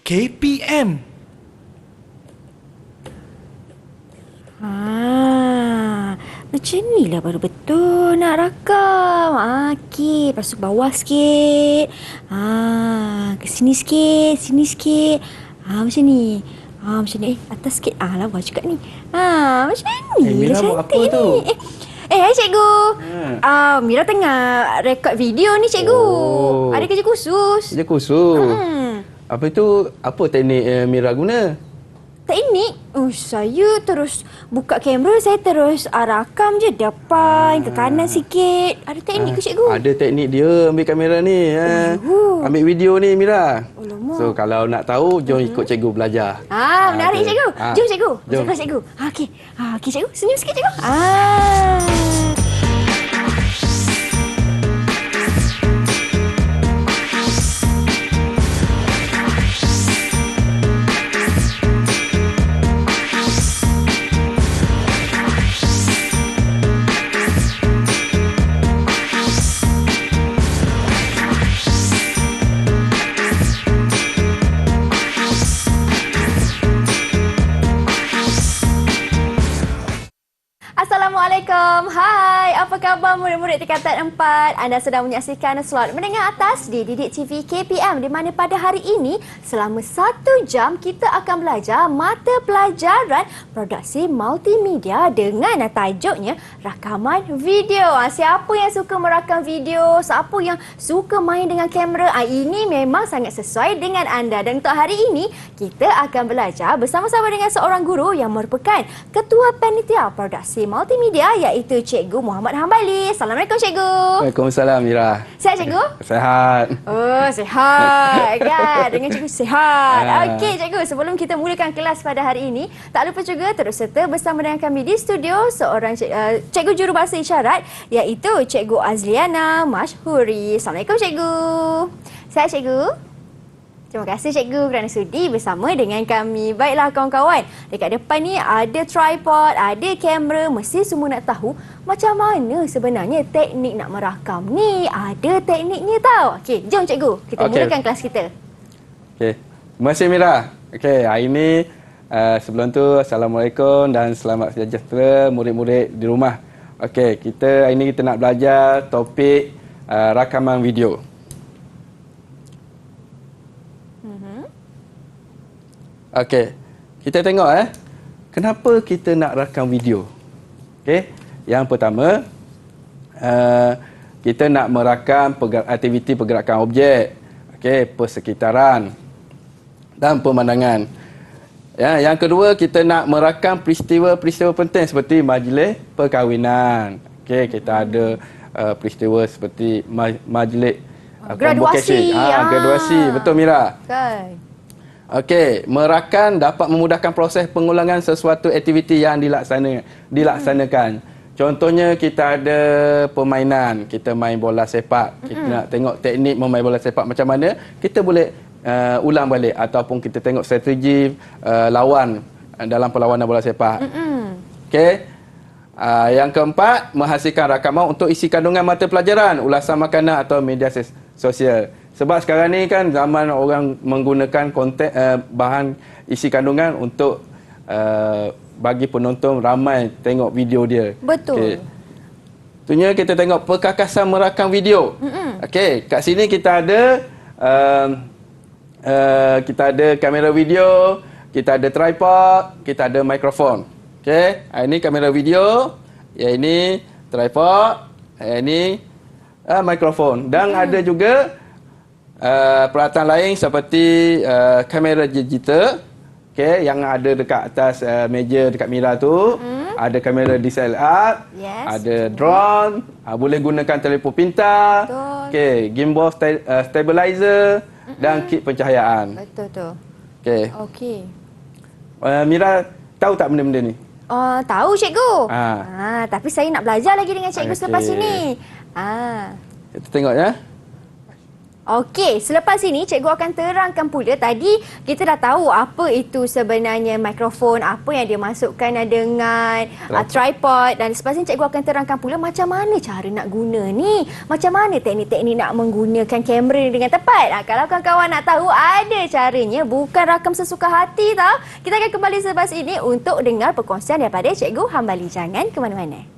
KPM. Macam ni lah baru betul nak rakam. Okey, lepas tu bawah sikit. Ke sini sikit, sini sikit. Macam ni. Macam ni. Atas sikit. Lawa juga ni. Macam ni. Mira buat apa cantik tu? ni. Hai cikgu. Mira tengah rekod video ni cikgu. Oh. Ada kerja khusus. Kerja khusus. Apa itu? Apa teknik Mira guna? Teknik? Saya terus buka kamera, saya terus rakam je depan, ke kanan sikit. Ada teknik ke cikgu? Ada teknik dia ambil kamera ni. Ambil video ni Mira. Alamak. So kalau nak tahu, jom ikut cikgu belajar. Menarik cikgu. Jom cikgu. Jom. Kelas cikgu. Okey. Okey cikgu, senyum sikit cikgu. Assalamualaikum. Hai, apa khabar murid-murid tingkatan 4? Anda sedang menyaksikan slot menengah atas di Didik TV KPM, di mana pada hari ini selama 1 jam kita akan belajar mata pelajaran produksi multimedia dengan tajuknya rakaman video. Siapa yang suka merakam video, siapa yang suka main dengan kamera, ini memang sangat sesuai dengan anda. Dan untuk hari ini kita akan belajar bersama-sama dengan seorang guru yang merupakan Ketua Panitia Produksi Multimedia, iaitu Cikgu Muhammad Hambali. Assalamualaikum Cikgu. Waalaikumsalam Mira. Sihat Cikgu? Sehat. Oh, sihat kan? Dengan Cikgu sihat. Okey Cikgu, sebelum kita mulakan kelas pada hari ini, tak lupa juga terus serta bersama dengan kami di studio seorang Cikgu Jurubahasa Isyarat, iaitu Cikgu Azliana Mashhuri. Assalamualaikum Cikgu. Sihat Cikgu? Terima kasih cikgu kerana sudi bersama dengan kami. Baiklah kawan-kawan, dekat depan ni ada tripod, ada kamera. Mesti semua nak tahu macam mana sebenarnya teknik nak merakam ni. Ada tekniknya tau. Okey, jom cikgu, kita mulakan kelas kita. Okey, terima kasih Mira. Okey, hari ini sebelum tu Assalamualaikum dan selamat sejahtera murid-murid di rumah. Okey, hari ini kita nak belajar topik rakaman video. Okey, kita tengok kenapa kita nak rakam video. Okey, yang pertama kita nak merakam aktiviti pergerakan objek, persekitaran dan pemandangan. Yang kedua, kita nak merakam peristiwa-peristiwa penting seperti majlis perkahwinan. Okey, kita ada peristiwa seperti majlis graduasi. Graduasi, betul Mira? Okay. Okey, merakam dapat memudahkan proses pengulangan sesuatu aktiviti yang dilaksanakan. Contohnya kita ada permainan, kita main bola sepak. Kita nak tengok teknik memain bola sepak macam mana, kita boleh ulang balik ataupun kita tengok strategi lawan dalam perlawanan bola sepak. Okey. Yang keempat, menghasilkan rakaman untuk isi kandungan mata pelajaran, ulasan makanan atau media sosial. Sebab sekarang ni kan zaman orang menggunakan konten bahan isi kandungan untuk bagi penonton ramai tengok video dia. Betul. Okay. Tentunya kita tengok perkakasan merakam video. Okey, kat sini kita ada kamera video, kita ada tripod, kita ada mikrofon. Okey, ini kamera video, yang ini tripod, yang ini mikrofon, dan ada juga peralatan lain seperti kamera digital, yang ada dekat atas meja dekat Mira tu. Ada kamera DSLR, ada drone, boleh gunakan telefon pintar, gimbal stabilizer dan kit pencahayaan. Betul tu. Okey. Mira tahu tak benda-benda ni? Tahu cikgu. Tapi saya nak belajar lagi dengan cikgu selepas ini. Kita tengok ya. Okey, selepas ini cikgu akan terangkan pula. Tadi kita dah tahu apa itu sebenarnya mikrofon, apa yang dia masukkan dengan tripod, dan selepas ini cikgu akan terangkan pula macam mana cara nak guna ni. Macam mana teknik-teknik nak menggunakan kamera dengan tepat. Kalau kawan-kawan nak tahu, ada caranya, bukan rakam sesuka hati tau. Kita akan kembali selepas ini untuk dengar perkongsian daripada Cikgu Hambali. Jangan ke mana-mana.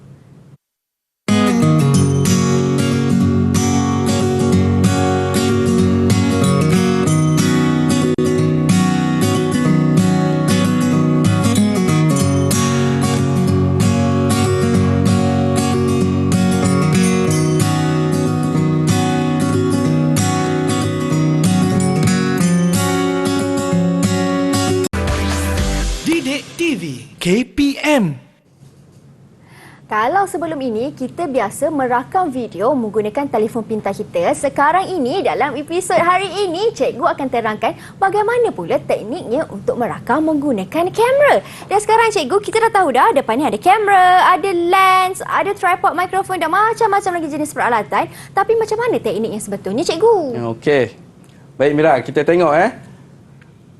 Didik TV KPM. Kalau sebelum ini kita biasa merakam video menggunakan telefon pintar kita, sekarang ini dalam episod hari ini cikgu akan terangkan bagaimana pula tekniknya untuk merakam menggunakan kamera. Dan sekarang cikgu, kita dah tahu dah depan ni ada kamera, ada lens, ada tripod, mikrofon dan macam-macam lagi jenis peralatan. Tapi macam mana teknik yang sebetulnya cikgu? Okey. Baik Mira, kita tengok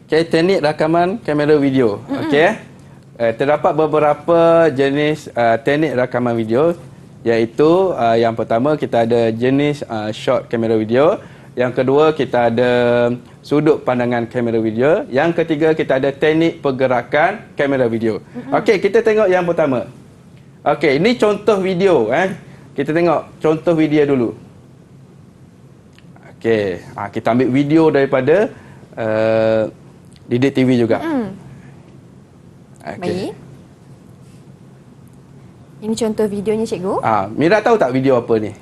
okey, teknik rakaman kamera video. Okey. Terdapat beberapa jenis teknik rakaman video, iaitu yang pertama kita ada jenis short kamera video, yang kedua kita ada sudut pandangan kamera video, yang ketiga kita ada teknik pergerakan kamera video. Okey, kita tengok yang pertama. Okey, ini contoh video Kita tengok contoh video dulu. Okey, kita ambil video daripada Didik TV juga. Baik. Ini contoh videonya cikgu. Mira tahu tak video apa ni?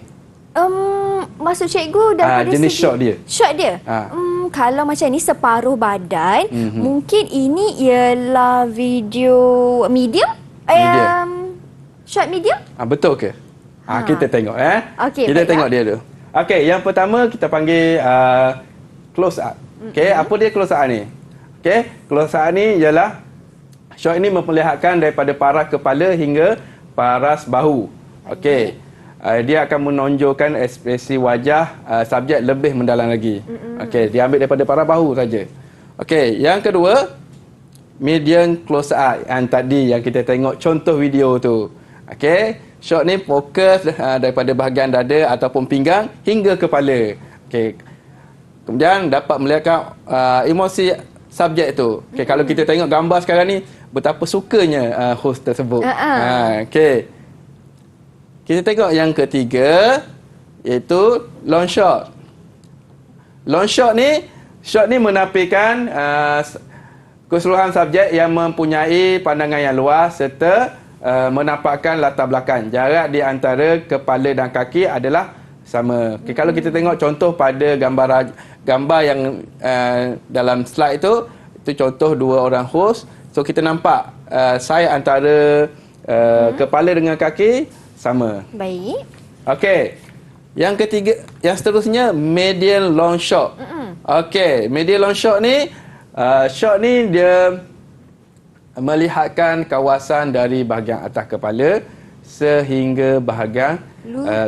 Maksud cikgu daripada jenis segi shot dia. Shot dia. Kalau macam ni separuh badan, mungkin ini ialah video medium. Shot medium? Betul ke? Kita tengok Okey, kita tengok dia dulu. Okey, yang pertama kita panggil close up. Okey, apa dia close up ni? Okey, close up ni ialah shot ini memperlihatkan daripada paras kepala hingga paras bahu. Okey. Dia akan menonjolkan ekspresi wajah subjek lebih mendalam lagi. Okey, dia ambil daripada paras bahu saja. Okey, yang kedua medium close up yang tadi yang kita tengok contoh video tu. Okey, shot ni fokus daripada bahagian dada ataupun pinggang hingga kepala. Okey. Kemudian dapat melihatkan emosi subjek tu. Okey, kalau kita tengok gambar sekarang ni, betapa sukanya host tersebut. Okey. Kita tengok yang ketiga, iaitu long shot. Long shot ni menampilkan keseluruhan subjek yang mempunyai pandangan yang luas serta menampakkan latar belakang. Jarak di antara kepala dan kaki adalah sama. Okay, kalau kita tengok contoh pada gambar yang dalam slide itu contoh dua orang host. So kita nampak saiz antara kepala dengan kaki sama. Baik. Okey. Yang ketiga, yang seterusnya medium long shot. Okey, medium long shot ni shot ni dia melihatkan kawasan dari bahagian atas kepala sehingga bahagian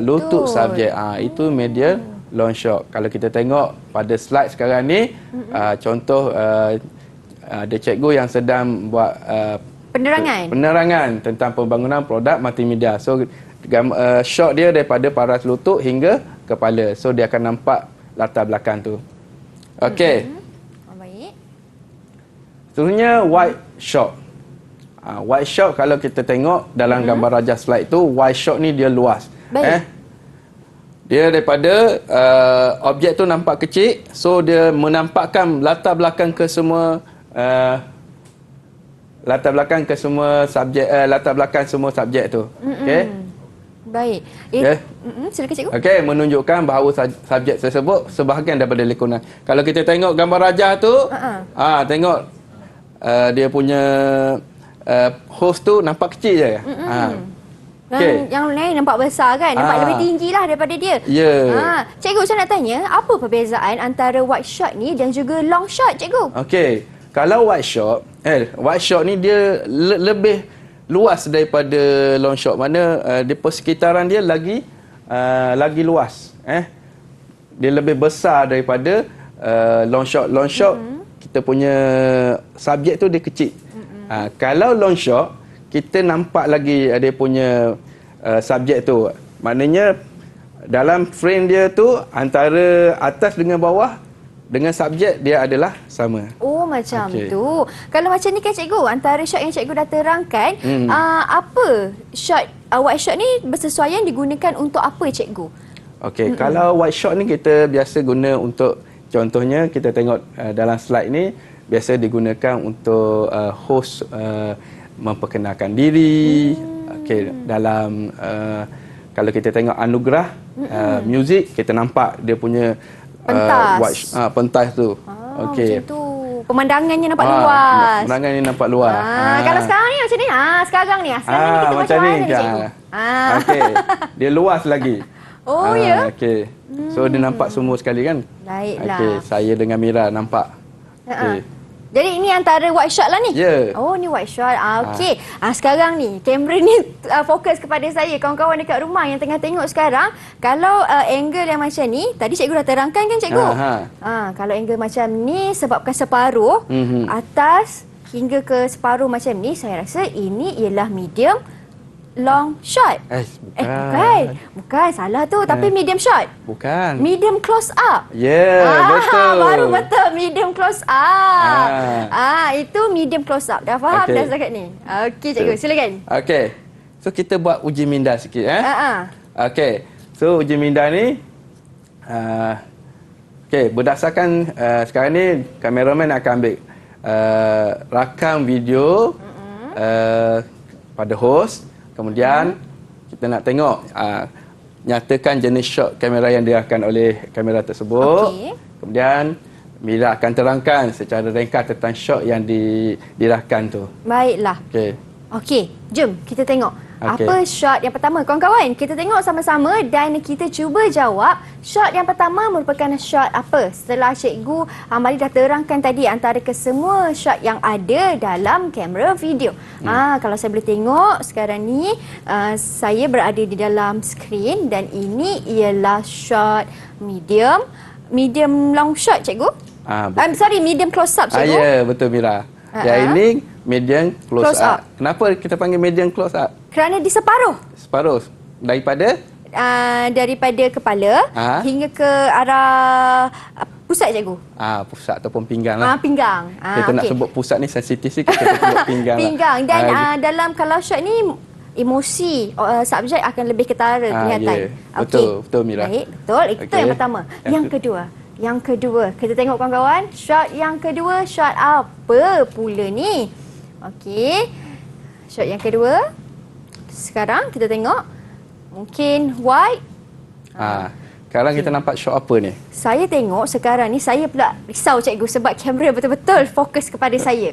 lutut subjek. Itu medium long shot. Kalau kita tengok pada slide sekarang ni, contoh ada cikgu yang sedang buat penerangan tentang pembangunan produk multimedia. So shot dia daripada paras lutut hingga kepala. So dia akan nampak latar belakang tu. Okey. Baik. Seterusnya wide shot. Wide shot kalau kita tengok dalam gambar rajah slide tu, wide shot ni dia luas. Baik. Dia daripada objek tu nampak kecil, so dia menampakkan latar belakang ke semua subjek, latar belakang semua subjek tu. Okey. Baik. Silakan cikgu. Okey, menunjukkan bahawa subjek tersebut sebahagian daripada lingkungan. Kalau kita tengok gambar rajah tu, tengok dia punya host tu nampak kecil je. Yang lain nampak besar kan? Nampak lebih tinggi lah daripada dia. Ya. Cikgu, saya nak tanya, apa perbezaan antara wide shot ni dan juga long shot, cikgu? Okey. Kalau wide shot ni dia lebih luas daripada long shot. Mana di persekitaran dia lagi luas. dia lebih besar daripada long shot. Long shot kita punya subjek tu dia kecil. Kalau long shot kita nampak lagi dia punya subjek tu. Maknanya dalam frame dia tu antara atas dengan bawah dengan subjek dia adalah sama. Oh, macam tu. Kalau macam ni kan cikgu, antara shot yang cikgu dah terangkan, apa shot white shot ni bersesuaian digunakan untuk apa cikgu? Okey, kalau white shot ni kita biasa guna untuk, contohnya kita tengok dalam slide ni biasa digunakan untuk host memperkenalkan diri. Okey, dalam kalau kita tengok anugerah muzik, kita nampak dia punya pentas. Pentas tu. Okey. Macam tu. Pemandangannya nampak luas. Pemandangannya nampak luas. Kalau sekarang ni macam ni. Sekarang ni. Sekarang ni kita macam mana ni cikgu? Okey. Dia luas lagi. Oh, ya? Okey. So dia nampak semua sekali kan? Baiklah. Okey, saya dengan Mira nampak. Okey. Jadi ini antara white shot lah ni? Ya. Oh, ni white shot. Okey. Sekarang ni, kamera ni fokus kepada saya. Kawan-kawan dekat rumah yang tengah tengok sekarang, kalau angle yang macam ni, tadi cikgu dah terangkan kan cikgu? Kalau angle macam ni, sebabkan separuh, atas hingga ke separuh macam ni, saya rasa ini ialah medium long shot. Bukan. Salah tu. Tapi medium shot. Bukan. Medium close up. Betul. Baru betul. Medium close up. Itu medium close up. Dah faham dah setakat ni? Okey, cikgu. Silakan. Okey. So, kita buat uji minda sikit. Okey. So, uji minda ni, okey, berdasarkan sekarang ni, kameraman akan ambil rakam video pada host. Kemudian kita nak tengok nyatakan jenis shot kamera yang diarahkan oleh kamera tersebut. Kemudian Mira akan terangkan secara ringkas tentang shot yang dirahkan tu. Baiklah. Okey, jom kita tengok. Apa shot yang pertama? Kawan-kawan, kita tengok sama-sama dan kita cuba jawab shot yang pertama merupakan shot apa? Setelah cikgu Mali dah terangkan tadi antara kesemua shot yang ada dalam kamera video. Kalau saya boleh tengok sekarang ni, saya berada di dalam skrin dan ini ialah shot medium long shot cikgu. Medium close up cikgu. Ya, betul Mira. Yang ini medium close up. Kenapa kita panggil medium close up? Kerana di separuh. Separuh. Daripada? Daripada kepala hingga ke arah pusat cikgu. Pusat ataupun pinggang lah. Pinggang. Kita nak sebut pusat ni sensitif sikit, kita sebut pinggang. Pinggang. Dan dalam kalau shot ni emosi subjek akan lebih ketara kelihatan. Betul Mira. Baik, betul. Itu yang pertama. Yang kedua, kita tengok kawan-kawan, shot yang kedua, shot apa pula ni? Okey. Shot yang kedua. Sekarang kita tengok mungkin white. Sekarang kita nampak shot apa ni? Saya tengok sekarang ni, saya pula risau cikgu sebab kamera betul-betul fokus kepada saya.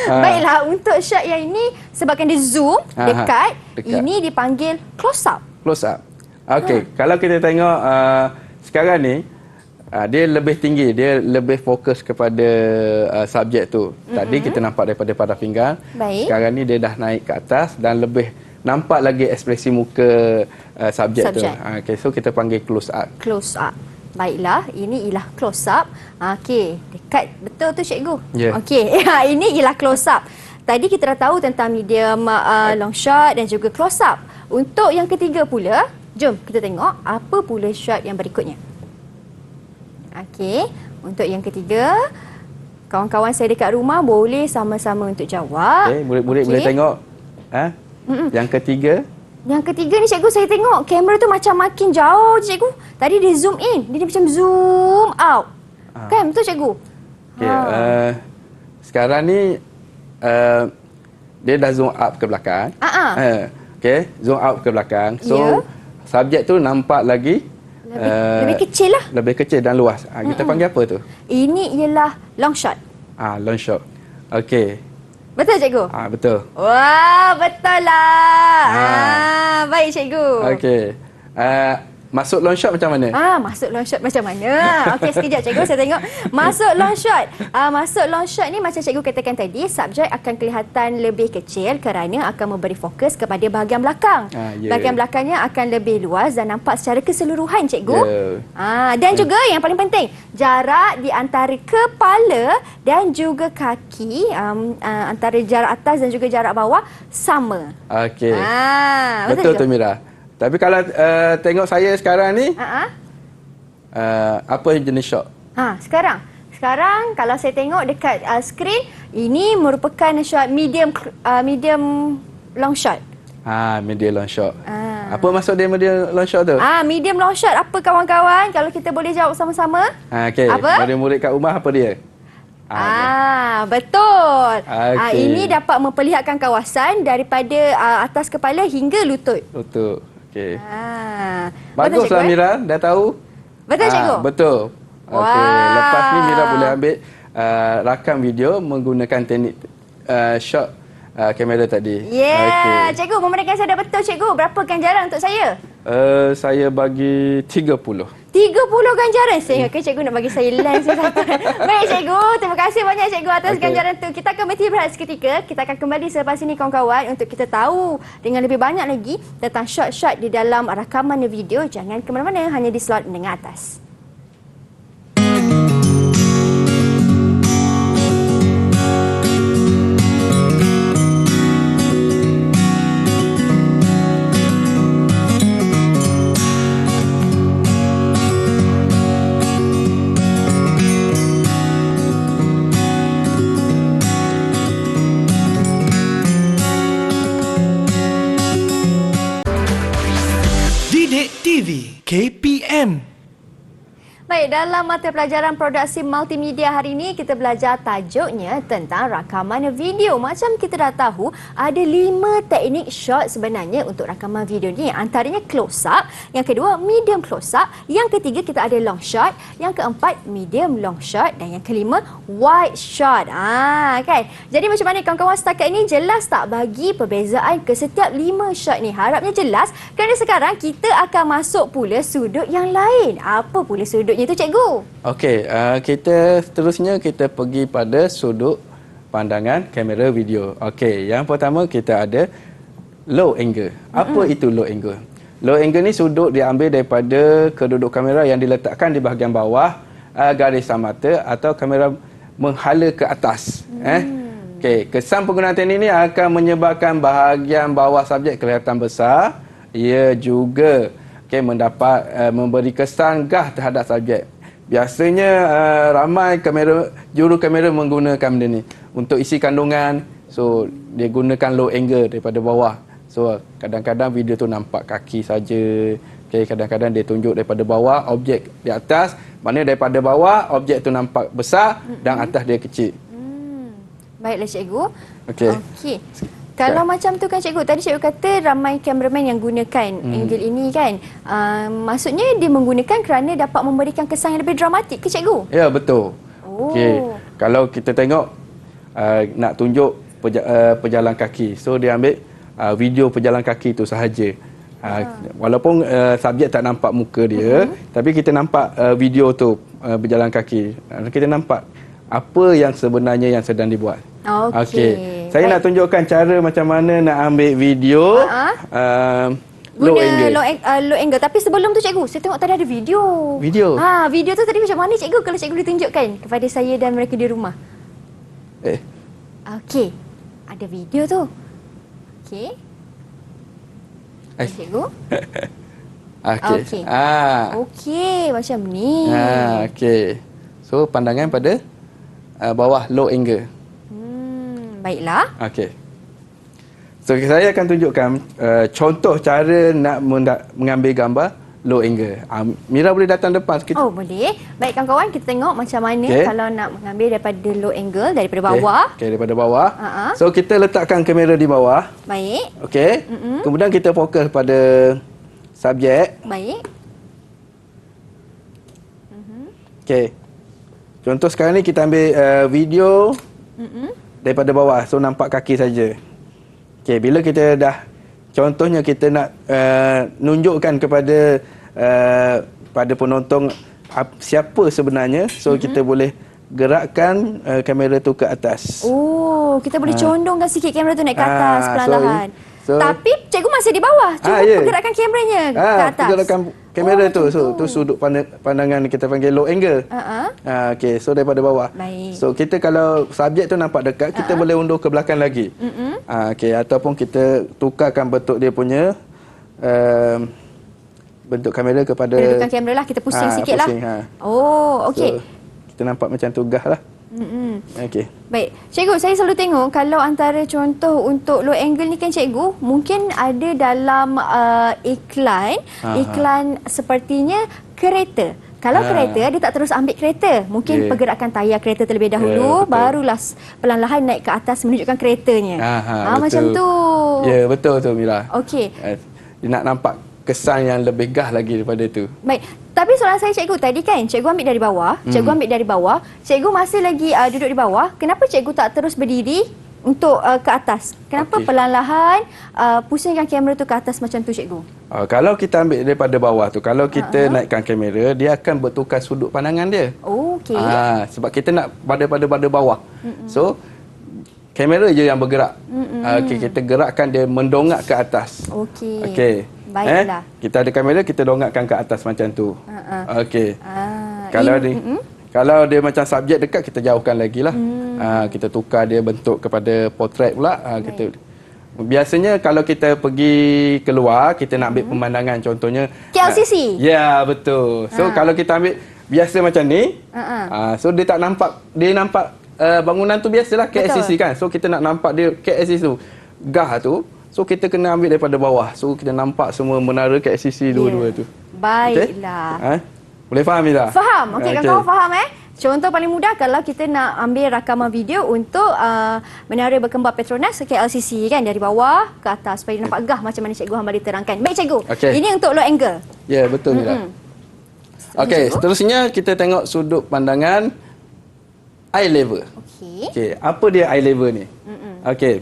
Baiklah, untuk shot yang ini sebabkan dia zoom dekat, ini dipanggil close up. Close up. Okey, kalau kita tengok sekarang ni, dia lebih tinggi, dia lebih fokus kepada subjek tu. Tadi kita nampak daripada pada pinggang. Sekarang ni dia dah naik ke atas dan lebih nampak lagi ekspresi muka subjek tu. Okay, so kita panggil close up. Close up. Baiklah, ini ialah close up. Okey, dekat betul tu cikgu. Okey, ini ialah close up. Tadi kita dah tahu tentang medium long shot dan juga close up. Untuk yang ketiga pula, jom kita tengok apa pula shot yang berikutnya. Okey, untuk yang ketiga, kawan-kawan saya dekat rumah boleh sama-sama untuk jawab. Murid-murid boleh tengok. Yang ketiga? Yang ketiga ni cikgu, saya tengok kamera tu macam makin jauh cikgu. Tadi dia zoom in, dia macam zoom out. Kan betul cikgu? Okey, sekarang ni dia dah zoom up ke belakang. Okey, zoom out ke belakang. So subjek tu nampak lagi lebih kecil lah. Lebih kecil dan luas. Kita panggil apa tu? Ini ialah long shot. Long shot. Okey. Betul cikgu? Betul. Wah, betul lah. Baik cikgu. Okey. Masuk long shot macam mana? Masuk long shot macam mana? Okey, sekejap cikgu, saya tengok. Masuk long shot. Masuk long shot ni macam cikgu katakan tadi, subjek akan kelihatan lebih kecil kerana akan memberi fokus kepada bahagian belakang. Bahagian belakangnya akan lebih luas dan nampak secara keseluruhan, cikgu. Dan juga yang paling penting, jarak di antara kepala dan juga kaki, antara jarak atas dan juga jarak bawah sama. Okey. Betul tu Mira. Tapi kalau tengok saya sekarang ni, apa jenis shot? Sekarang kalau saya tengok dekat skrin, ini merupakan shot medium long shot. Medium long shot. Apa maksud dia medium long shot tu? Medium long shot apa kawan-kawan? Kalau kita boleh jawab sama-sama. Okey. Murid-murid kat rumah apa dia? Betul. Okay. Ini dapat memperlihatkan kawasan daripada atas kepala hingga lutut. Lutut. Okey. Betul, Baguslah cikgu, Mira, dah tahu. Betul cikgu? Betul. Okey, lepas ni Mira boleh ambil rakam video menggunakan teknik shot kamera tadi. Okay. Cikgu, membenarkan saya dah betul cikgu. Berapa ganjaran untuk saya? Saya bagi 30. 30 ganjaran. Saya ingatkan cikgu nak bagi saya lens. Baik cikgu, terima kasih banyak cikgu atas ganjaran tu. Kita akan berhenti berehat seketika. Kita akan kembali selepas ini kawan-kawan untuk kita tahu dengan lebih banyak lagi tentang shot-shot di dalam rakaman video. Jangan ke mana-mana, hanya di slot menengah atas. Didik TV KPM. Baik, dalam mata pelajaran produksi multimedia hari ini, kita belajar tajuknya tentang rakaman video. Macam kita dah tahu, ada 5 teknik shot sebenarnya untuk rakaman video ni. Antaranya close up, yang kedua medium close up, yang ketiga kita ada long shot, yang keempat medium long shot dan yang kelima wide shot. Kan? Jadi macam mana kawan-kawan setakat ini, jelas tak bagi perbezaan ke setiap 5 shot ni? Harapnya jelas, kerana sekarang kita akan masuk pula sudut yang lain. Apa pula sudutnya itu cikgu? Okey, kita seterusnya kita pergi pada sudut pandangan kamera video. Okey, yang pertama kita ada low angle. Apa itu low angle? Low angle ni sudut diambil daripada keduduk kamera yang diletakkan di bahagian bawah garisan mata atau kamera menghala ke atas. Okey, kesan penggunaan teknik ini akan menyebabkan bahagian bawah subjek kelihatan besar. Ia juga memberi kesan gah terhadap subjek. Biasanya ramai juru kamera menggunakan benda ni untuk isi kandungan. So dia gunakan low angle daripada bawah. So kadang-kadang video tu nampak kaki saja. Kadang-kadang dia tunjuk daripada bawah objek di atas. Mana daripada bawah objek tu nampak besar dan atas dia kecil. Baiklah cikgu. Okey. Kalau macam tu kan cikgu, tadi cikgu kata ramai kameraman yang gunakan angle ini kan. Maksudnya dia menggunakan kerana dapat memberikan kesan yang lebih dramatik ke cikgu? Ya, betul. Okey. Kalau kita tengok nak tunjuk pejalan kaki. So dia ambil video pejalan kaki itu sahaja. Walaupun subjek tak nampak muka dia, tapi kita nampak video tu berjalan kaki. Kita nampak apa yang sebenarnya yang sedang dibuat. Okey. Saya nak tunjukkan cara macam mana nak ambil video low angle. Low angle. Tapi sebelum tu cikgu, saya tengok tadi ada video. Video? Video tu tadi macam mana cikgu? Kalau cikgu boleh tunjukkan kepada saya dan mereka di rumah. Okey. Ada video tu. Okey. Cikgu. Okey. Okey, macam ni. Okey. So pandangan pada bawah low angle. Baiklah. Okey. So saya akan tunjukkan contoh cara nak mengambil gambar low angle. Mira boleh datang depan sikit. Oh, boleh. Baik kawan-kawan, kita tengok macam mana kalau nak mengambil daripada low angle daripada bawah. Okey, daripada bawah. So kita letakkan kamera di bawah. Baik. Okey. Kemudian kita fokus pada subjek. Baik. Okey. Contoh sekarang ni kita ambil video daripada bawah. So nampak kaki saja. Okey, bila kita dah contohnya kita nak nunjukkan kepada pada penonton siapa sebenarnya. So kita boleh gerakkan kamera tu ke atas. Oh, kita boleh condongkan sikit kamera tu naik ke atas perlahan-lahan. So, tapi cikgu masih di bawah. Cuba pergerakan kameranya ke atas. Pergerakan kamera tu. So tu sudut pandangan kita panggil low angle. Okey, so daripada bawah. Baik. So kita kalau subjek tu nampak dekat, kita boleh undur ke belakang lagi. Okey, ataupun kita tukarkan bentuk dia punya bentuk kamera kepada bentukan kamera lah, kita pusing sikit lah. Oh, okey. So, kita nampak macam tu gah lah. Okey. Baik. Cikgu, saya selalu tengok kalau antara contoh untuk low angle ni kan cikgu, mungkin ada dalam iklan sepertinya kereta. Kalau kereta, dia tak terus ambil kereta. Mungkin pergerakan tayar kereta terlebih dahulu, barulah perlahan-lahan naik ke atas menunjukkan keretanya. Macam tu. Ya, betul tu Mira. Okey. Dia nak nampak kesan yang lebih gah lagi daripada tu. Baik. Tapi soalan saya cikgu, tadi kan cikgu ambil dari bawah, cikgu masih lagi duduk di bawah. Kenapa cikgu tak terus berdiri untuk ke atas? Kenapa perlahan-lahan pusingkan kamera tu ke atas macam tu cikgu? Kalau kita ambil daripada bawah tu, kalau kita naikkan kamera, dia akan bertukar sudut pandangan dia. Okey. Sebab kita nak pada bawah. So kamera je yang bergerak. Kita gerakkan dia mendongak ke atas. Okey. Baiklah. Kita ada kamera, kita dongakkan ke atas macam tu. Okey. Kalau dia macam subjek dekat, kita jauhkan lagi lah. Kita tukar dia bentuk kepada portrait pula. Biasanya kalau kita pergi keluar, kita nak ambil pemandangan, contohnya KLCC. Ya, betul. So kalau kita ambil biasa macam ni, so dia tak nampak, dia nampak bangunan tu biasalah KLCC kan. So kita nak nampak dia KLCC tu gah tu, so kita kena ambil daripada bawah. So kita nampak semua menara KLCC dua-dua tu. Baiklah. Okay? Boleh faham tak? Faham. Okey, kawan-kawan faham Contoh paling mudah kalau kita nak ambil rakaman video untuk menara berkembar Petronas KLCC kan, dari bawah ke atas supaya nampak gah macam mana cikgu hamba diterangkan. Baik cikgu. Ini untuk low angle. Ya, betul Mira. Okey, seterusnya kita tengok sudut pandangan eye level. Okey, apa dia eye level ni? Okey.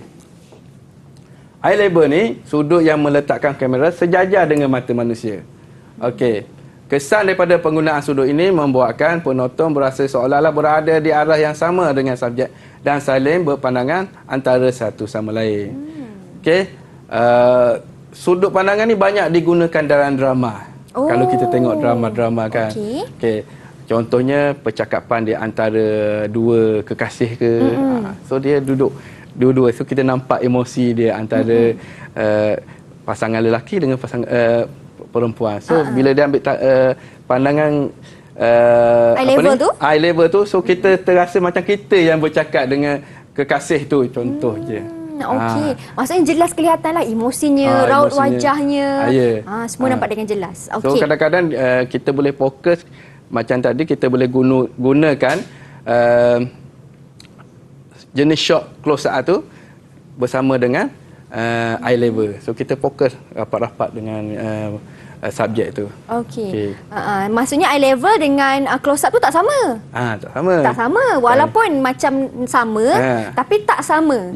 Eye level ni sudut yang meletakkan kamera sejajar dengan mata manusia. Okey. Kesan daripada penggunaan sudut ini membuatkan penonton berasa seolah-olah berada di arah yang sama dengan subjek dan saling berpandangan antara satu sama lain. Okey. Sudut pandangan ni banyak digunakan dalam drama. Kalau kita tengok drama-drama kan. Okey. Contohnya percakapan di antara dua kekasih ke. So dia duduk dua-dua, so kita nampak emosi dia antara pasangan lelaki dengan pasangan perempuan. So bila dia ambil pandangan eye level tu, so kita terasa macam kita yang bercakap dengan kekasih tu, contoh je. Okey. Maksudnya jelas kelihatanlah emosinya, raut wajahnya. Semua nampak dengan jelas. So kadang-kadang kita boleh fokus macam tadi, kita boleh gunakan jenis shot close up tu bersama dengan eye level. So kita fokus rapat-rapat dengan subjek tu. Okey. Maksudnya eye level dengan close up tu tak sama. Tak sama. Tak sama. Walaupun macam sama, tapi tak sama.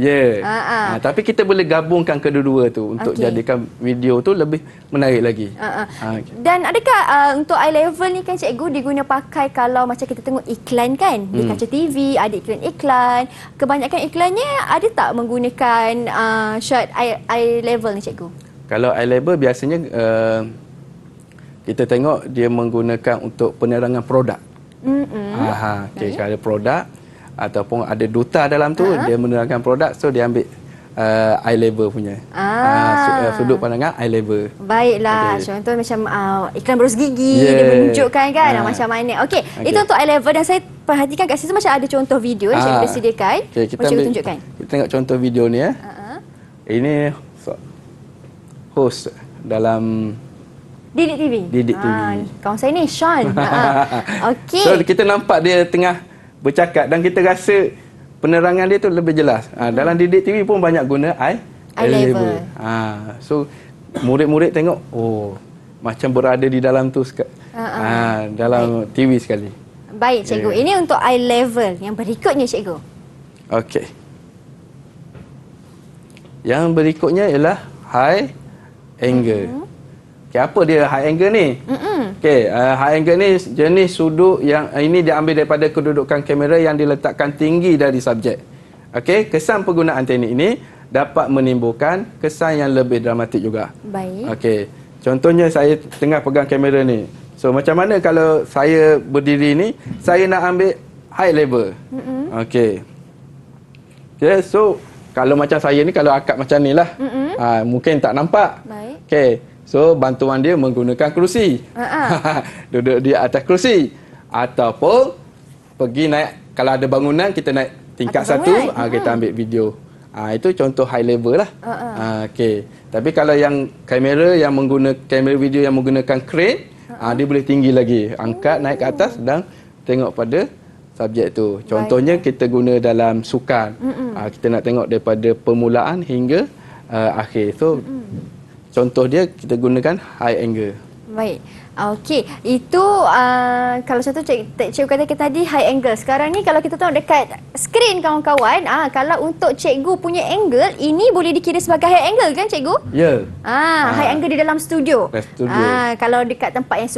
Tapi kita boleh gabungkan kedua-dua tu untuk jadikan video tu lebih menarik lagi. Dan adakah untuk eye level ni kan cikgu diguna pakai kalau macam kita tengok iklan kan, di kaca TV ada iklan-iklan. Kebanyakan iklannya ada tak menggunakan shot eye level ni cikgu? Kalau eye level biasanya kita tengok dia menggunakan untuk penerangan produk. Kalau produk ataupun ada duta dalam tu, dia menerangkan produk, so dia ambil eye level punya. Sudut pandangan eye level. Baiklah. Contoh macam iklan berus gigi, dia menunjukkan kan macam mana. Okey, itu untuk eye level, dan saya perhatikan kat situ macam ada contoh video yang saya boleh sediakan. Kita tunjukkan. Kita tengok contoh video ni Ini host dalam Didik TV. Didik TV. Kawan saya ni Sean. Okey. So kita nampak dia tengah bercakap dan kita rasa penerangan dia tu lebih jelas. Dalam Didik TV pun banyak guna eye level. So murid-murid tengok, macam berada di dalam tu dalam TV sekali. Baik cikgu. Ini untuk eye level. Yang berikutnya cikgu. Okey. Yang berikutnya ialah high angle. Okay, apa dia high angle ni? Okey, high angle ni jenis sudut yang ini diambil daripada kedudukan kamera yang diletakkan tinggi dari subjek. Okey, kesan penggunaan teknik ini dapat menimbulkan kesan yang lebih dramatik juga. Baik. Okey, contohnya saya tengah pegang kamera ni. So macam mana kalau saya berdiri ni, saya nak ambil high level. Okey. Okay, so kalau macam saya ni, kalau akak macam ni lah, mungkin tak nampak. Baik. Okey. So, bantuan dia menggunakan kerusi. Duduk di atas kerusi. Ataupun pergi naik, kalau ada bangunan, kita naik tingkat atas satu, bangunan. kita ambil video. Itu contoh high level lah. Okey. Tapi kalau yang kamera video yang menggunakan crane, dia boleh tinggi lagi. Angkat, naik ke atas dan tengok pada subjek tu. Contohnya kita guna dalam sukan. Kita nak tengok daripada permulaan hingga akhir. So, contoh dia kita gunakan high angle. Baik. Okey, itu kalau contoh cikgu kata tadi high angle. Sekarang ni kalau kita tengok dekat skrin kawan-kawan, kalau untuk cikgu punya angle, ini boleh dikira sebagai high angle kan cikgu? Ya. High angle di dalam studio. Kalau dekat tempat yang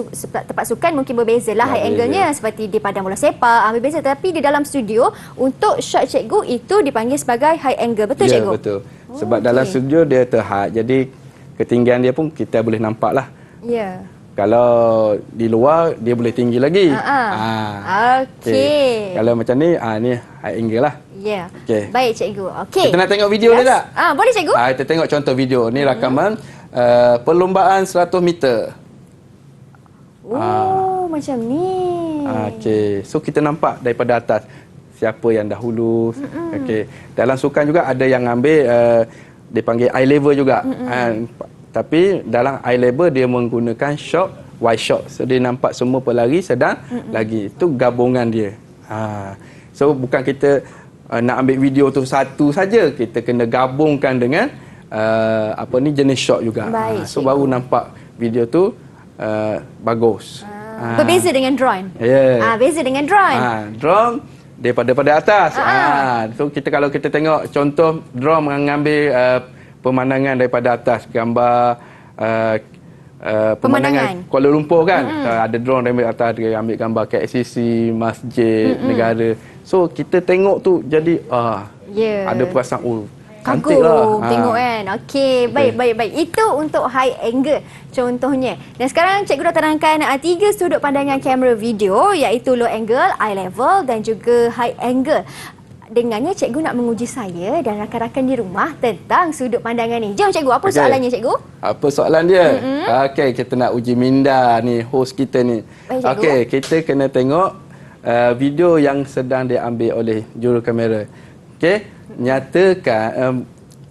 tempat sukan mungkin berbezalah high angle-nya, seperti di padang bola sepak, berbeza. Tapi di dalam studio untuk shot cikgu itu dipanggil sebagai high angle. Betul cikgu? Ya, betul. Sebab dalam studio dia terhad. Jadi ketinggian dia pun kita boleh nampak lah. Ya. Kalau di luar dia boleh tinggi lagi. Okey. Kalau macam ni, ni high angle lah. Ya. Okey. Baik cikgu. Okey. Kita nak tengok video ni tak? Boleh cikgu? Kita tengok contoh video. Ni rakaman perlombaan 100 meter. Macam ni. Okey. So kita nampak daripada atas siapa yang dahulu. Okey. Dalam sukan juga ada yang ambil dipanggil eye level juga. Tapi dalam eye level dia menggunakan shot wide shot. So dia nampak semua pelari sedang lagi. Itu gabungan dia. So bukan kita nak ambil video tu satu saja, kita kena gabungkan dengan jenis shot juga. Baik, so baru nampak video tu bagus. Berbeza dengan drone. Ya. Beza dengan drone. Drone pada atas. So kalau kita tengok contoh drone mengambil pemandangan daripada atas, gambar pemandangan Kuala Lumpur kan. Ada drone dari atas, dia ambil gambar KLCC, masjid, negara. So kita tengok tu jadi ada perasaan cantik lah. Tengok kan. Okey, baik. Itu untuk high angle contohnya. Dan sekarang cikgu dah terangkan 3 sudut pandangan kamera video, iaitu low angle, eye level dan juga high angle. Dengannya cikgu nak menguji saya dan rakan-rakan di rumah tentang sudut pandangan ni. Jom cikgu, apa soalannya cikgu? Apa soalan dia? Okey, kita nak uji minda ni, host kita ni. Okey, kita kena tengok video yang sedang diambil oleh juru kamera. Okey,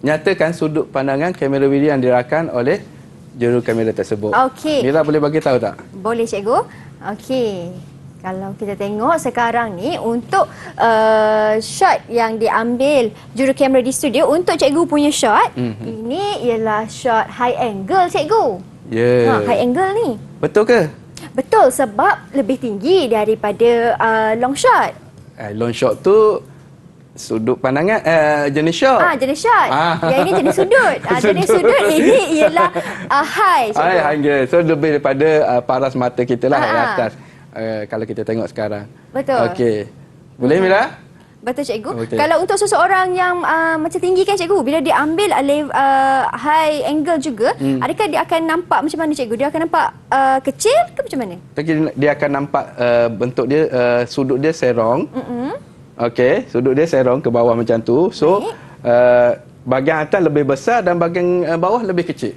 nyatakan sudut pandangan kamera video yang dirakan oleh juru kamera tersebut. Okey. Mira boleh bagi tahu tak? Boleh cikgu. Okey. Kalau kita tengok sekarang ni untuk shot yang diambil juru kamera di studio, untuk cikgu punya shot, ini ialah shot high angle cikgu. Ya. High angle ni. Betul ke? Betul, sebab lebih tinggi daripada long shot. Long shot tu sudut pandangan jenis shot. Jenis shot. Yang ini jenis sudut. Jenis sudut ini ialah high cikgu. High angle. So lebih daripada paras mata kita lah di atas. Kalau kita tengok sekarang. Betul. Okey. Boleh Mira? Betul cikgu. Okay. Kalau untuk seseorang yang macam tinggi kan cikgu, bila dia ambil high angle juga, adakah dia akan nampak macam mana cikgu? Dia akan nampak kecil ke macam mana? Dia akan nampak bentuk dia, sudut dia serong. Okey, sudut dia serong ke bawah macam tu. So bahagian atas lebih besar dan bahagian bawah lebih kecil.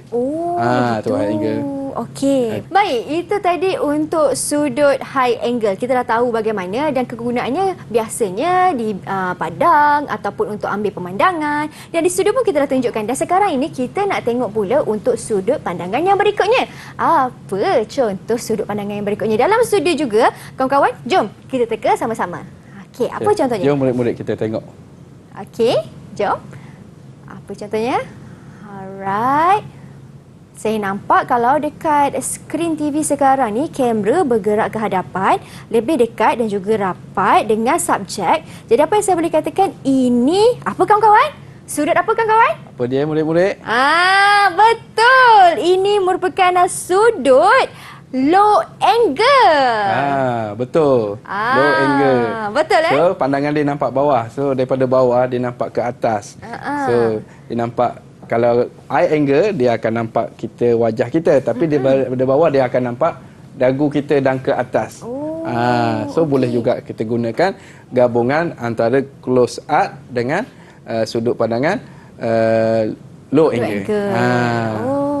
Tu high angle. Okey. Baik, itu tadi untuk sudut high angle. Kita dah tahu bagaimana dan kegunaannya biasanya di padang ataupun untuk ambil pemandangan. Dan di studio pun kita dah tunjukkan. Dan sekarang ini kita nak tengok pula untuk sudut pandangan yang berikutnya. Apa contoh sudut pandangan yang berikutnya? Dalam studio juga, kawan-kawan, jom kita teka sama-sama. Okey, apa contohnya? Jom murid-murid kita tengok. Okey, jom. Apa contohnya? Alright. Saya nampak kalau dekat skrin TV sekarang ni, kamera bergerak ke hadapan, lebih dekat dan juga rapat dengan subjek. Jadi apa yang saya boleh katakan, ini apa kawan-kawan? Sudut apa kawan-kawan? Apa dia murid-murid? Betul. Ini merupakan sudut low angle. Betul. Low angle. Betul So, pandangan dia nampak bawah. So, daripada bawah dia nampak ke atas. So, dia nampak kalau high angle dia akan nampak kita wajah kita, tapi daripada bawah dia akan nampak dagu kita dan ke atas. So boleh juga kita gunakan gabungan antara close up dengan sudut pandangan low angle.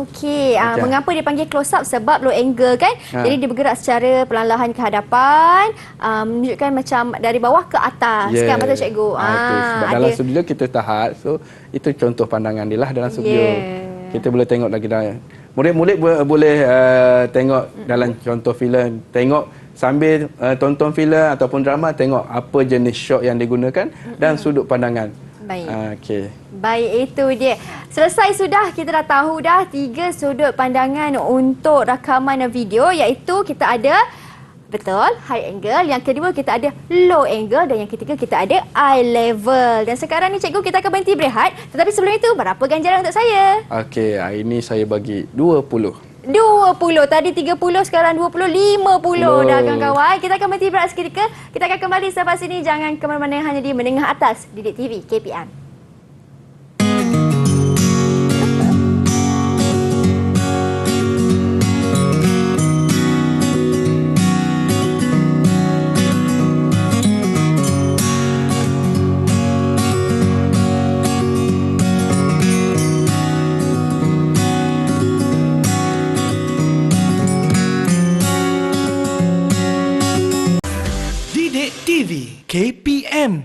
Okey, mengapa dia panggil close up? Sebab low angle kan. Jadi dia bergerak secara perlahan-lahan ke hadapan, menunjukkan macam dari bawah ke atas. Kan betul cikgu? Itu sebab dalam studio kita tahan. So itu contoh pandangan dia lah dalam studio. Kita boleh tengok lagi dah. Murid-murid boleh tengok dalam contoh filem, tengok sambil tonton filem ataupun drama, tengok apa jenis shot yang digunakan dan sudut pandangan. Baik. Okey. Baik, itu dia. Selesai sudah, kita dah tahu dah 3 sudut pandangan untuk rakaman video, iaitu kita ada betul high angle, yang kedua kita ada low angle dan yang ketiga kita ada eye level. Dan sekarang ni cikgu kita akan berhenti berehat, tetapi sebelum itu berapa ganjaran untuk saya? Okey, hari ini saya bagi 20. 20, tadi 30, sekarang 20, 50 dah kawan-kawan. Kita akan berhenti berehat seketika. Kita akan kembali selepas ini. Jangan ke mana-mana, hanya di Menengah Atas Didik TV KPM. Didik TV KPM.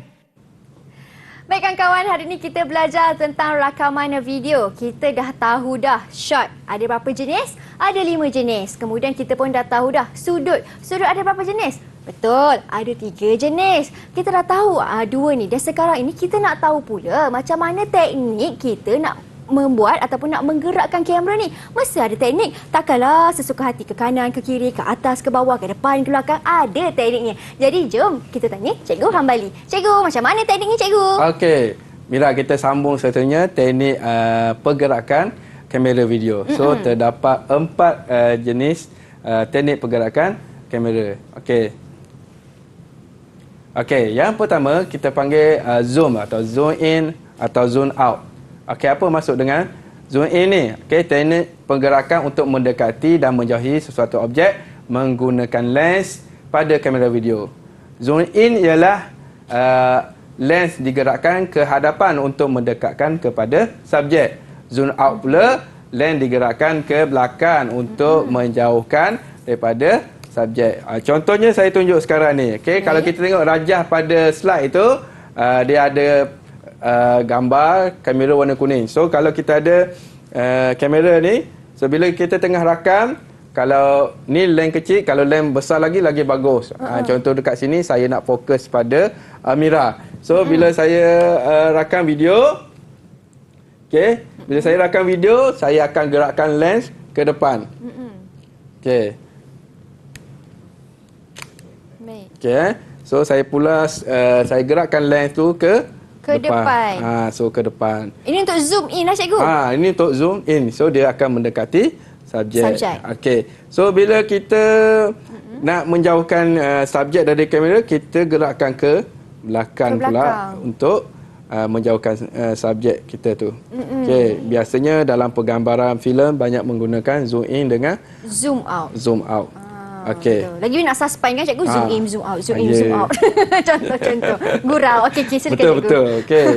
Baik kawan-kawan, hari ini kita belajar tentang rakaman video. Kita dah tahu dah shot ada berapa jenis? Ada 5 jenis. Kemudian kita pun dah tahu dah sudut. Sudut ada berapa jenis? Betul, ada 3 jenis. Kita dah tahu 2 ni. Dan sekarang ini kita nak tahu pula macam mana teknik kita nak membuat ataupun nak menggerakkan kamera ni. Mesti ada teknik. Takkanlah sesuka hati ke kanan, ke kiri, ke atas, ke bawah, ke depan, ke belakang. Ada tekniknya. Jadi jom kita tanya Cikgu Hambali. Cikgu, macam mana tekniknya cikgu? Okey. Mira, kita sambung seterusnya teknik pergerakan kamera video. So terdapat 4 jenis teknik pergerakan kamera. Okey. Okey, yang pertama kita panggil zoom atau zoom in atau zoom out. Okey, apa maksud dengan zoom in ni? Okey, teknik pergerakan untuk mendekati dan menjauhi sesuatu objek menggunakan lens pada kamera video. Zoom in ialah lens digerakkan ke hadapan untuk mendekatkan kepada subjek. Zoom out pula lens digerakkan ke belakang untuk menjauhkan daripada subjek. Contohnya saya tunjuk sekarang ni. Okey, kalau kita tengok rajah pada slide itu, dia ada gambar kamera warna kuning. So kalau kita ada kamera ni, so bila kita tengah rakam, kalau ni lens kecil, kalau lens besar lagi bagus. Contoh dekat sini saya nak fokus pada Mira. So bila saya rakam video, okey, bila saya rakam video, saya akan gerakkan lens ke depan. Okey. Okey. So saya pula saya gerakkan lens tu ke depan. So ke depan. Ini untuk zoom in lah cikgu? Ini untuk zoom in. So dia akan mendekati subjek. Okey. So bila kita nak menjauhkan subjek dari kamera, kita gerakkan ke belakang pula untuk menjauhkan subjek kita tu. Okey, biasanya dalam pergambaran filem banyak menggunakan zoom in dengan zoom out. Zoom out. Okey. Lagi nak suspend kan cikgu? Zoom in, zoom out, zoom in, zoom out. Contoh-contoh. Gurau. Okey, silakan cikgu. Betul. Okey.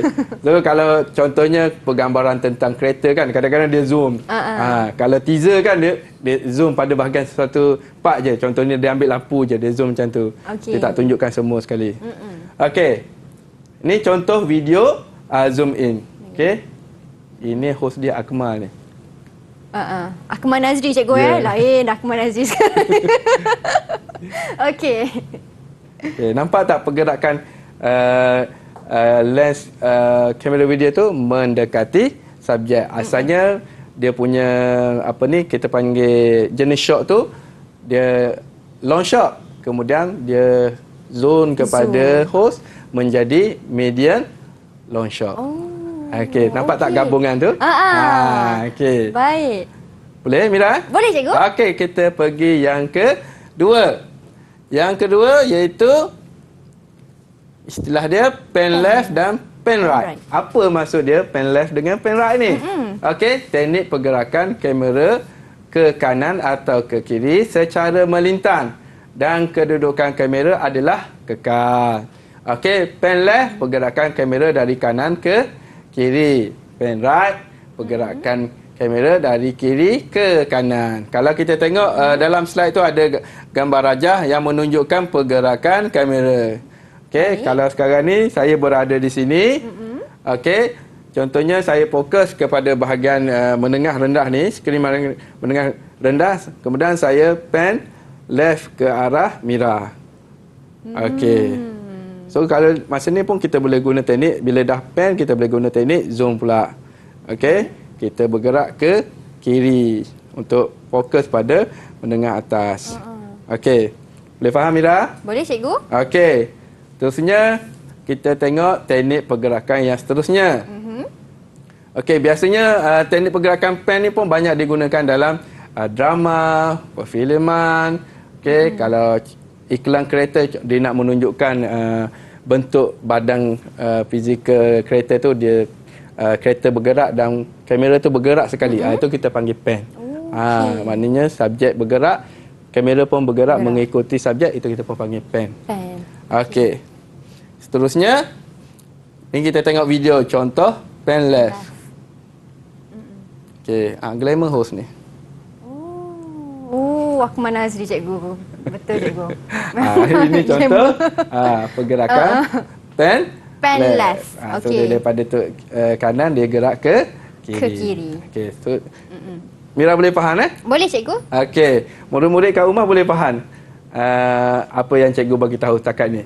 So kalau contohnya pergambaran tentang kereta kan, kadang-kadang dia zoom. Kalau teaser kan dia zoom pada bahagian sesuatu part je. Contohnya dia ambil lampu je, dia zoom macam tu. Dia tak tunjukkan semua sekali. Okey. Ni contoh video zoom in. Okey. Ini host dia Akmal ni. Akmal Nazri cikgu lain Akmal Nazri sekarang. Okey. Nampak tak pergerakan lens kamera video tu mendekati subjek. Asalnya dia punya kita panggil jenis shot tu dia long shot, kemudian dia zoom kepada host menjadi medium long shot. Okey, nampak tak gabungan tu? Okey. Baik. Boleh Mira? Boleh cikgu. Okey, kita pergi yang kedua. Yang kedua iaitu istilah dia pen left dan pen right. Apa maksud dia pen left dengan pen right ni? Okey, teknik pergerakan kamera ke kanan atau ke kiri secara melintang dan kedudukan kamera adalah kekal. Okey, pen left pergerakan kamera dari kanan ke kiri. Pen right pergerakan kamera dari kiri ke kanan. Kalau kita tengok dalam slide tu ada gambar rajah yang menunjukkan pergerakan kamera. Okey, kalau sekarang ni saya berada di sini. Okey, contohnya saya fokus kepada bahagian menengah rendah ni, skrin menengah rendah, kemudian saya pan left ke arah Mira. Okey. So kalau masa ni pun kita boleh guna teknik, bila dah pan kita boleh guna teknik zoom pula. Okey. Kita bergerak ke kiri untuk fokus pada menengah atas. Okey. Boleh faham Mira? Boleh cikgu. Okey. Terusnya kita tengok teknik pergerakan yang seterusnya. Okey, biasanya teknik pergerakan pen ni pun banyak digunakan dalam drama, perfilman. Okey, kalau iklan kereta dia nak menunjukkan bentuk badan fizikal kereta tu, dia kereta bergerak dan kamera tu bergerak sekali. Itu kita panggil pen. Maknanya subjek bergerak, kamera pun bergerak mengikuti subjek, itu kita pun panggil pen. Okey. Seterusnya ni kita tengok video contoh pen left. Okey, glamour host ni. Aku mana Azri cikgu. Betul cikgu. Ini contoh pergerakan pen left. So dia daripada tu kanan dia gerak ke kiri. Ke kiri. Okey, so Mira boleh faham Boleh cikgu. Okey, murid-murid kat rumah boleh faham apa yang cikgu bagi tahu setakat ni.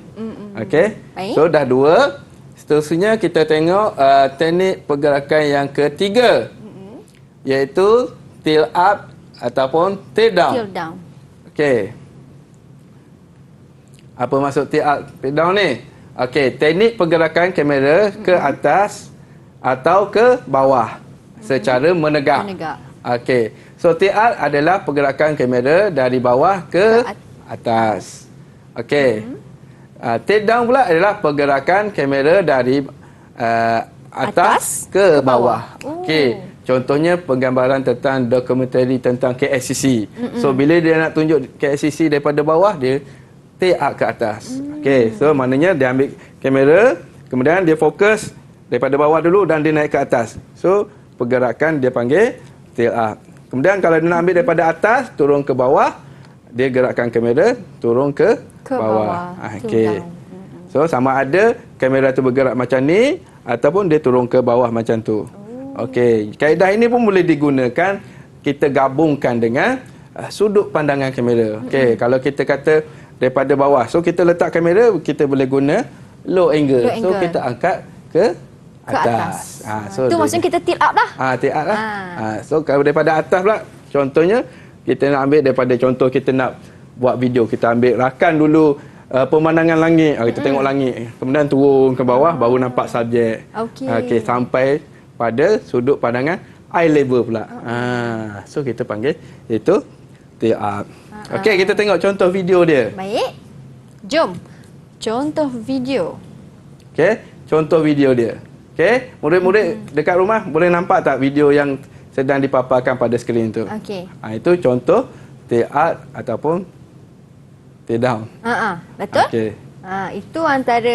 Okey. So dah dua. Seterusnya kita tengok teknik pergerakan yang ketiga. Iaitu tilt up ataupun tilt down. Tilt down. Okey. Apa maksud tilt up, tilt down ni? Okey, teknik pergerakan kamera ke atas atau ke bawah secara menegak. Okey. So tilt up adalah pergerakan kamera dari bawah ke atas. Okey. Tilt down pula adalah pergerakan kamera dari atas ke bawah. Okey. Contohnya penggambaran tentang dokumentari tentang KLCC. So bila dia nak tunjuk KLCC daripada bawah, dia tilt up ke atas. Okey, so maknanya dia ambil kamera, kemudian dia fokus daripada bawah dulu dan dia naik ke atas. So pergerakan dia panggil tilt up. Kemudian kalau dia nak ambil daripada atas turun ke bawah, dia gerakkan kamera turun ke bawah. Okey. So sama ada kamera tu bergerak macam ni ataupun dia turun ke bawah macam tu. Okey, kaedah ini pun boleh digunakan, kita gabungkan dengan sudut pandangan kamera. Okey, kalau kita kata daripada bawah, so kita letak kamera, kita boleh guna low angle. So kita angkat ke atas. So itu maksudnya kita tilt up lah. Tilt up lah. So kalau daripada atas pula, contohnya kita nak ambil daripada contoh kita nak buat video, kita ambil rakan dulu pemandangan langit. Kita tengok langit, kemudian turun ke bawah baru nampak subjek. Okey, sampai pada sudut pandangan eye level pula. So kita panggil itu tilt up. Okey, kita tengok contoh video dia. Baik. Jom. Contoh video. Okey, contoh video dia. Okey, murid-murid dekat rumah boleh nampak tak video yang sedang dipaparkan pada skrin tu? Okey. Itu contoh tilt up ataupun tilt down. Betul? Okey. Itu antara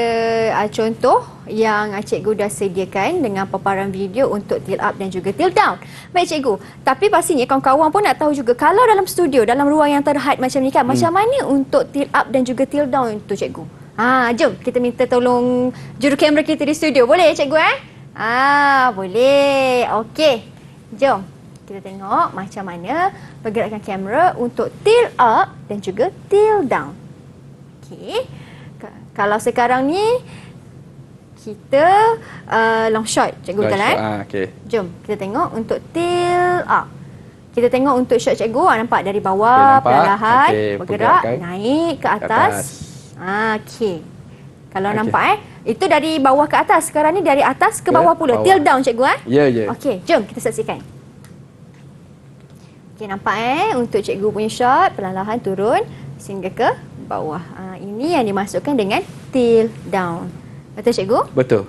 contoh yang cikgu dah sediakan dengan paparan video untuk tilt up dan juga tilt down. Baik cikgu, tapi pastinya kawan-kawan pun nak tahu juga kalau dalam studio, dalam ruang yang terhad macam ni kan, macam mana untuk tilt up dan juga tilt down itu cikgu? Jom kita minta tolong juru kamera kita di studio. Boleh cikgu boleh. Okey. Jom kita tengok macam mana pergerakan kamera untuk tilt up dan juga tilt down. Okey. Kalau sekarang ni kita long shot cikgu betul okey. Jom kita tengok untuk tilt up. Kita tengok untuk shot cikgu, nampak dari bawah perlahan bergerak naik ke atas. Okey. Kalau nampak Itu dari bawah ke atas. Sekarang ni dari atas ke Ke bawah pula. bawah. Tilt down cikgu Ya, ya. Okey, jom kita saksikan. Okey, nampak untuk cikgu punya shot perlahan-lahan turun sehingga ke bawah. Ini yang dimasukkan dengan tilt down. Betul cikgu? Betul.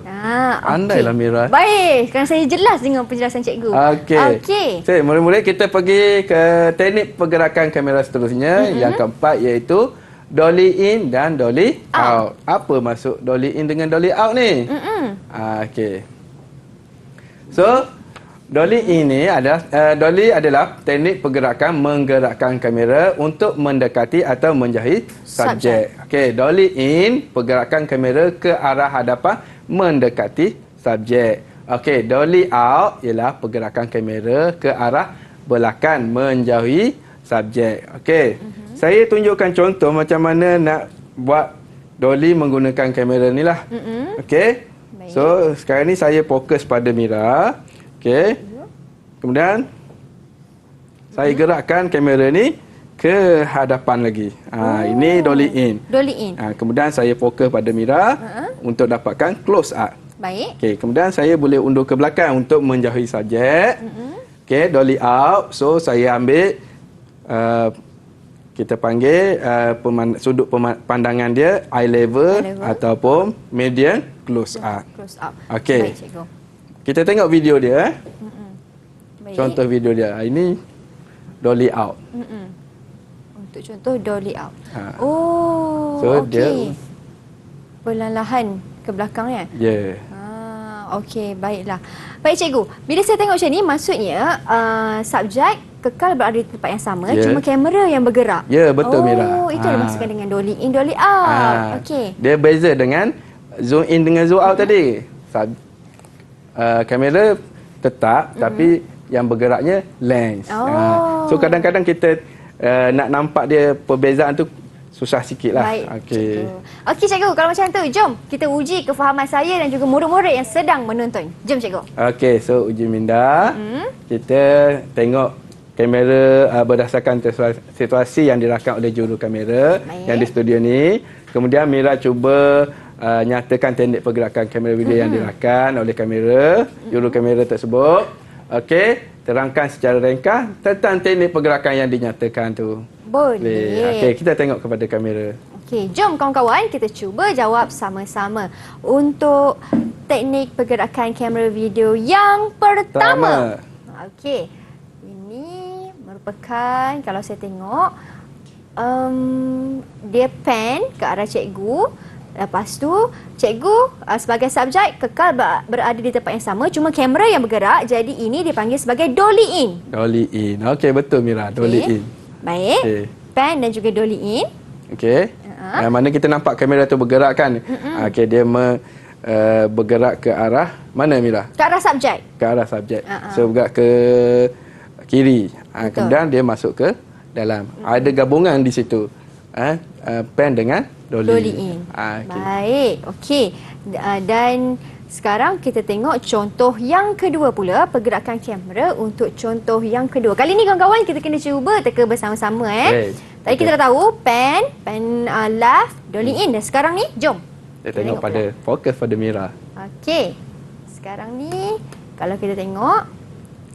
Andailah Mira. Baik, kerana saya jelas dengan penjelasan cikgu. Okey. So, murid-murid kita pergi ke teknik pergerakan kamera seterusnya. Yang keempat iaitu dolly in dan dolly out. Apa maksud dolly in dengan dolly out ni? Okey. So, dolly ini dolly adalah teknik pergerakan menggerakkan kamera untuk mendekati atau menjauhi subjek. Okey, dolly in pergerakan kamera ke arah hadapan mendekati subjek. Okey, dolly out ialah pergerakan kamera ke arah belakang menjauhi subjek. Okey. Saya tunjukkan contoh macam mana nak buat dolly menggunakan kamera ni lah. Okey. So, sekarang ni saya fokus pada Mira. Okey. Kemudian saya gerakkan kamera ni ke hadapan lagi. Ini dolly in. Dolly in. Kemudian saya fokus pada Mira untuk dapatkan close up. Baik. Okey, kemudian saya boleh undur ke belakang untuk menjauhi subjek. Okey, dolly out. So saya ambil kita panggil sudut pandangan dia eye level ataupun medium close up. Close up. Okey. Baik, cikgu. Kita tengok video dia. Baik. Contoh video dia. Ini dolly out. Untuk contoh dolly out. So, okey. dia perlahan ke belakang ya? Ya. Okey, baiklah. Baik cikgu, bila saya tengok macam ni maksudnya subjek kekal berada di tempat yang sama, cuma kamera yang bergerak. Ya, betul Mira. Itu yang dimaksudkan dengan dolly in, dolly out. Okey. Dia beza dengan zoom in dengan zoom out tadi. Kamera tetap tapi yang bergeraknya lens. So kadang-kadang kita nak nampak dia perbezaan tu susah sikit lah. Baik, Okey cikgu, kalau macam tu jom kita uji kefahaman saya dan juga murid-murid yang sedang menonton. Jom cikgu. Okey, so uji minda. Kita tengok kamera berdasarkan situasi yang dirakam oleh juru kamera yang di studio ni. Kemudian Mira cuba nyatakan teknik pergerakan kamera video yang dirakam oleh kamera, juru kamera tersebut. Okey, terangkan secara ringkas tentang teknik pergerakan yang dinyatakan tu. Boleh. Okey, kita tengok kepada kamera. Okey, jom kawan-kawan kita cuba jawab sama-sama untuk teknik pergerakan kamera video yang pertama. Okey. Ini merupakan kalau saya tengok dia pan ke arah cikgu. Lepas tu cikgu sebagai subjek kekal berada di tempat yang sama, cuma kamera yang bergerak. Jadi ini dipanggil sebagai dolly in. Dolly in. Okey, betul Mira, dolly in. Baik. Pan dan juga dolly in. Okey. Yang mana kita nampak kamera tu bergerak kan? Okey, dia bergerak ke arah mana Mira? Ke arah subjek. Ke arah subjek. So bergerak ke kiri. Kemudian dia masuk ke dalam. Ada gabungan di situ. Pan dengan dolly in. Baik. Okey. Dan sekarang kita tengok contoh yang kedua pula, pergerakan kamera untuk contoh yang kedua. Kali ni kawan-kawan kita kena cuba teka bersama-sama Tadi kita dah tahu pan left, dolly in. Dan sekarang ni jom kita tengok pada fokus pada Mira. Okey. Sekarang ni kalau kita tengok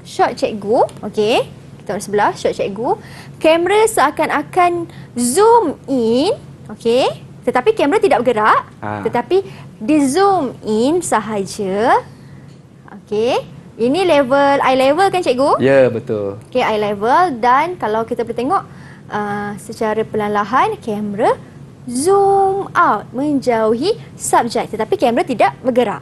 shot cikgu, okey. Kita tengok sebelah shot cikgu. Kamera seakan-akan zoom in, okey. Tetapi kamera tidak bergerak, tetapi di zoom in sahaja. Okey. Ini level eye level kan cikgu? Ya, betul. Okey, eye level. Dan kalau kita boleh tengok secara perlahan kamera zoom out menjauhi subjek, tetapi kamera tidak bergerak.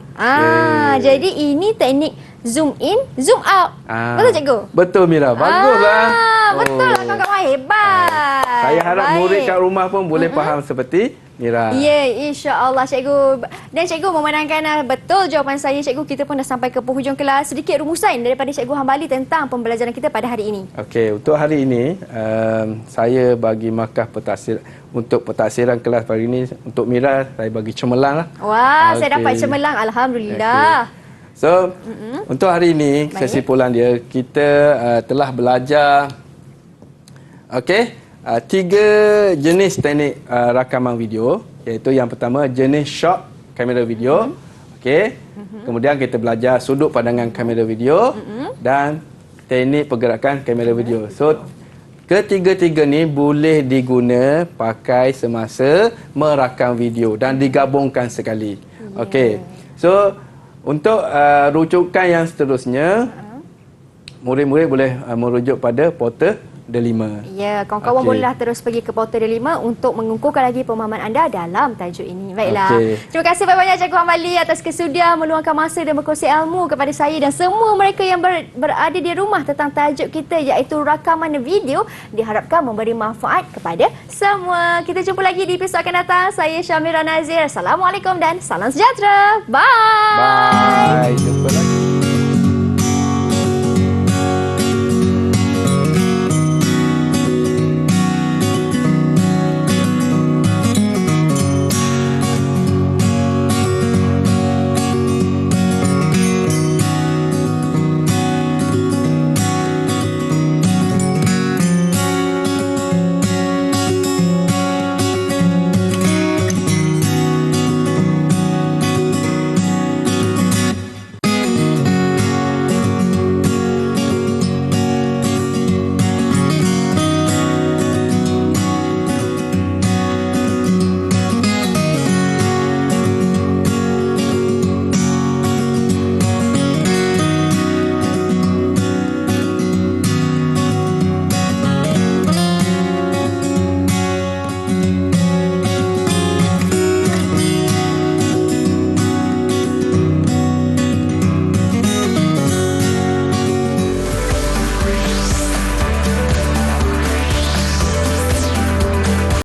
Jadi ini teknik zoom in, zoom out. Betul cikgu? Betul Mira, baguslah. Betul lah kawan-kawan, hebat. Saya harap murid kat rumah pun boleh faham seperti Mira. Ya, insya-Allah cikgu. Dan cikgu memandangkan betul jawapan saya cikgu, kita pun dah sampai ke penghujung kelas. Sedikit rumusan daripada cikgu Hambali tentang pembelajaran kita pada hari ini. Okey, untuk hari ini saya bagi markah untuk pentaksiran kelas hari ini untuk Mira saya bagi cemerlang lah. Wah, saya dapat cemerlang, alhamdulillah. So, untuk hari ini kesimpulan dia kita telah belajar tiga jenis teknik rakaman video, iaitu yang pertama jenis short kamera video. Okey. Kemudian kita belajar sudut pandangan kamera video dan teknik pergerakan kamera video. So ketiga-tiga ni boleh diguna pakai semasa merakam video dan digabungkan sekali. Okey. So untuk rujukan yang seterusnya, murid-murid boleh merujuk pada portal Delima. Ya, kawan-kawan bolehlah terus pergi ke portal Delima untuk mengukuhkan lagi pemahaman anda dalam tajuk ini. Baiklah. Terima kasih banyak-banyak Cikgu Hamali atas kesudia meluangkan masa dan berkongsi ilmu kepada saya dan semua mereka yang berada di rumah tentang tajuk kita iaitu rakaman video. Diharapkan memberi manfaat kepada semua. Kita jumpa lagi di episod akan datang. Saya Syamira Nazir. Assalamualaikum dan salam sejahtera. Bye. Bye. Jumpa lagi.